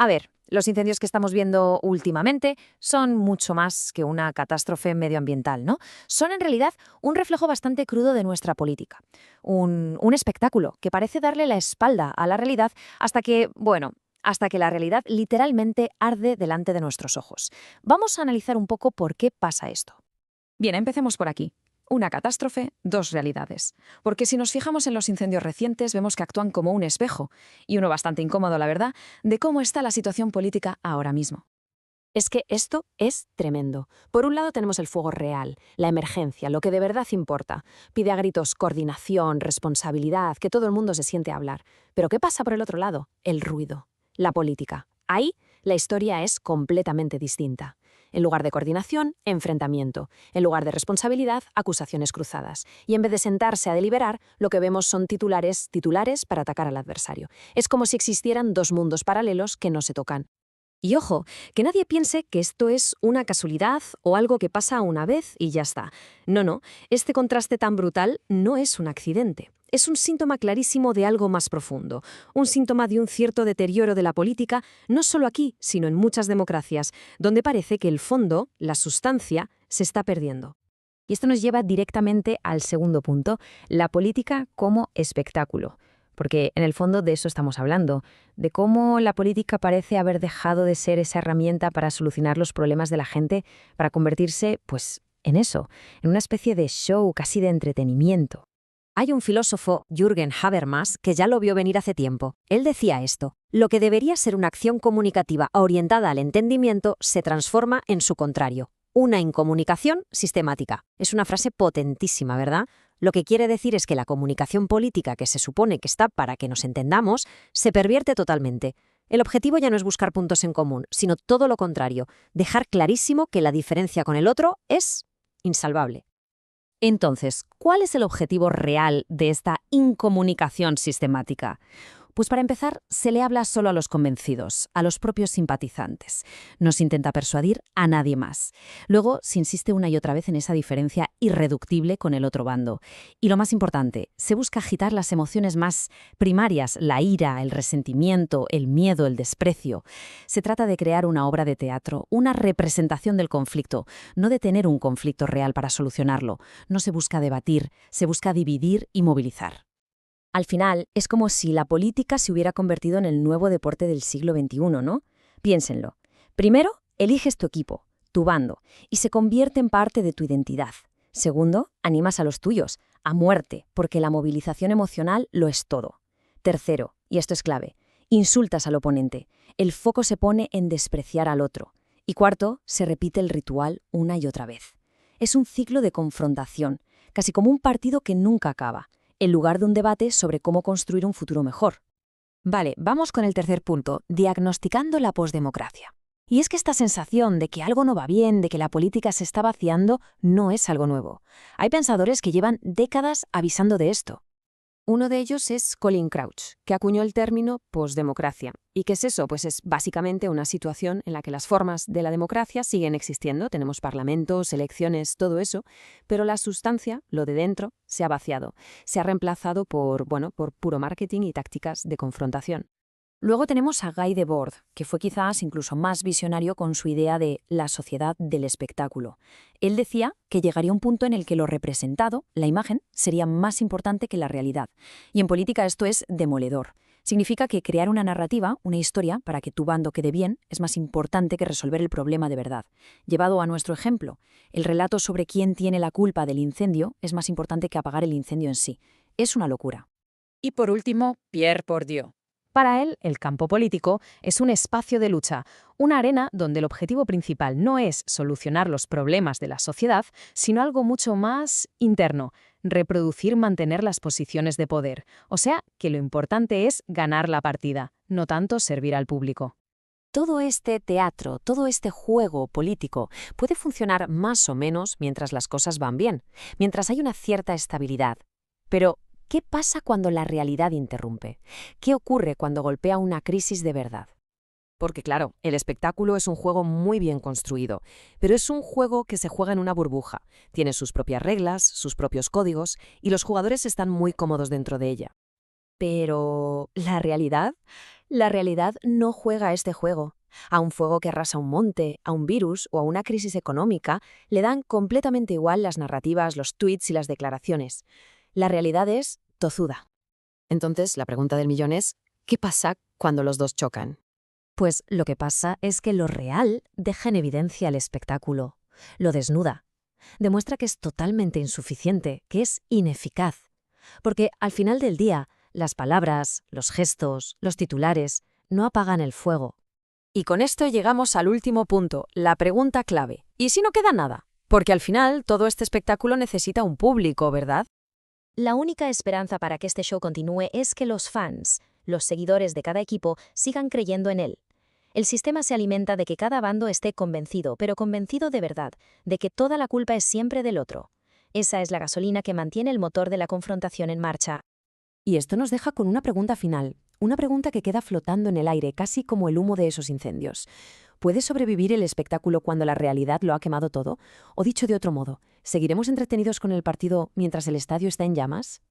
A ver, los incendios que estamos viendo últimamente son mucho más que una catástrofe medioambiental, ¿no? Son en realidad un reflejo bastante crudo de nuestra política. Un espectáculo que parece darle la espalda a la realidad hasta que la realidad literalmente arde delante de nuestros ojos. Vamos a analizar un poco por qué pasa esto. Bien, empecemos por aquí. Una catástrofe, dos realidades. Porque si nos fijamos en los incendios recientes, vemos que actúan como un espejo, y uno bastante incómodo, la verdad, de cómo está la situación política ahora mismo. Es que esto es tremendo. Por un lado tenemos el fuego real, la emergencia, lo que de verdad importa. Pide a gritos coordinación, responsabilidad, que todo el mundo se siente a hablar. Pero ¿qué pasa por el otro lado? El ruido, la política. Ahí la historia es completamente distinta. En lugar de coordinación, enfrentamiento. En lugar de responsabilidad, acusaciones cruzadas. Y en vez de sentarse a deliberar, lo que vemos son titulares para atacar al adversario. Es como si existieran dos mundos paralelos que no se tocan. Y ojo, que nadie piense que esto es una casualidad o algo que pasa una vez y ya está. No, este contraste tan brutal no es un accidente. Es un síntoma clarísimo de algo más profundo, un síntoma de un cierto deterioro de la política, no solo aquí, sino en muchas democracias, donde parece que el fondo, la sustancia, se está perdiendo. Y esto nos lleva directamente al segundo punto, la política como espectáculo. Porque en el fondo de eso estamos hablando, de cómo la política parece haber dejado de ser esa herramienta para solucionar los problemas de la gente, para convertirse, en eso, en una especie de show, casi de entretenimiento. Hay un filósofo, Jürgen Habermas, que ya lo vio venir hace tiempo. Él decía esto: lo que debería ser una acción comunicativa orientada al entendimiento se transforma en su contrario, una incomunicación sistemática. Es una frase potentísima, ¿verdad? Lo que quiere decir es que la comunicación política, que se supone que está para que nos entendamos, se pervierte totalmente. El objetivo ya no es buscar puntos en común, sino todo lo contrario, dejar clarísimo que la diferencia con el otro es insalvable. Entonces, ¿cuál es el objetivo real de esta incomunicación sistemática? Pues para empezar, se le habla solo a los convencidos, a los propios simpatizantes. No se intenta persuadir a nadie más. Luego se insiste una y otra vez en esa diferencia irreductible con el otro bando. Y lo más importante, se busca agitar las emociones más primarias, la ira, el resentimiento, el miedo, el desprecio. Se trata de crear una obra de teatro, una representación del conflicto, no de tener un conflicto real para solucionarlo. No se busca debatir, se busca dividir y movilizar. Al final, es como si la política se hubiera convertido en el nuevo deporte del siglo XXI, ¿no? Piénsenlo. Primero, eliges tu equipo, tu bando, y se convierte en parte de tu identidad. Segundo, animas a los tuyos, a muerte, porque la movilización emocional lo es todo. Tercero, y esto es clave, insultas al oponente. El foco se pone en despreciar al otro. Y cuarto, se repite el ritual una y otra vez. Es un ciclo de confrontación, casi como un partido que nunca acaba, en lugar de un debate sobre cómo construir un futuro mejor. Vale, vamos con el tercer punto, diagnosticando la posdemocracia. Y es que esta sensación de que algo no va bien, de que la política se está vaciando, no es algo nuevo. Hay pensadores que llevan décadas avisando de esto. Uno de ellos es Colin Crouch, que acuñó el término posdemocracia. ¿Y qué es eso? Pues es básicamente una situación en la que las formas de la democracia siguen existiendo, tenemos parlamentos, elecciones, todo eso, pero la sustancia, lo de dentro, se ha vaciado. Se ha reemplazado por puro marketing y tácticas de confrontación. Luego tenemos a Guy Debord, que fue quizás incluso más visionario con su idea de la sociedad del espectáculo. Él decía que llegaría un punto en el que lo representado, la imagen, sería más importante que la realidad. Y en política esto es demoledor. Significa que crear una narrativa, una historia, para que tu bando quede bien, es más importante que resolver el problema de verdad. Llevado a nuestro ejemplo, el relato sobre quién tiene la culpa del incendio es más importante que apagar el incendio en sí. Es una locura. Y por último, Pierre Bourdieu. Para él, el campo político es un espacio de lucha, una arena donde el objetivo principal no es solucionar los problemas de la sociedad, sino algo mucho más interno, mantener las posiciones de poder. O sea, que lo importante es ganar la partida, no tanto servir al público. Todo este teatro, todo este juego político puede funcionar más o menos mientras las cosas van bien, mientras hay una cierta estabilidad. Pero ¿qué pasa cuando la realidad interrumpe? ¿Qué ocurre cuando golpea una crisis de verdad? Porque claro, el espectáculo es un juego muy bien construido, pero es un juego que se juega en una burbuja. Tiene sus propias reglas, sus propios códigos, y los jugadores están muy cómodos dentro de ella. Pero ¿la realidad? La realidad no juega a este juego. A un fuego que arrasa un monte, a un virus o a una crisis económica le dan completamente igual las narrativas, los tweets y las declaraciones. La realidad es tozuda. Entonces, la pregunta del millón es, ¿qué pasa cuando los dos chocan? Pues lo que pasa es que lo real deja en evidencia el espectáculo, lo desnuda, demuestra que es totalmente insuficiente, que es ineficaz. Porque al final del día, las palabras, los gestos, los titulares no apagan el fuego. Y con esto llegamos al último punto, la pregunta clave. ¿Y si no queda nada? Porque al final todo este espectáculo necesita un público, ¿verdad? La única esperanza para que este show continúe es que los fans, los seguidores de cada equipo, sigan creyendo en él. El sistema se alimenta de que cada bando esté convencido, pero convencido de verdad, de que toda la culpa es siempre del otro. Esa es la gasolina que mantiene el motor de la confrontación en marcha. Y esto nos deja con una pregunta final, una pregunta que queda flotando en el aire, casi como el humo de esos incendios. ¿Puede sobrevivir el espectáculo cuando la realidad lo ha quemado todo? O dicho de otro modo, ¿seguiremos entretenidos con el partido mientras el estadio está en llamas?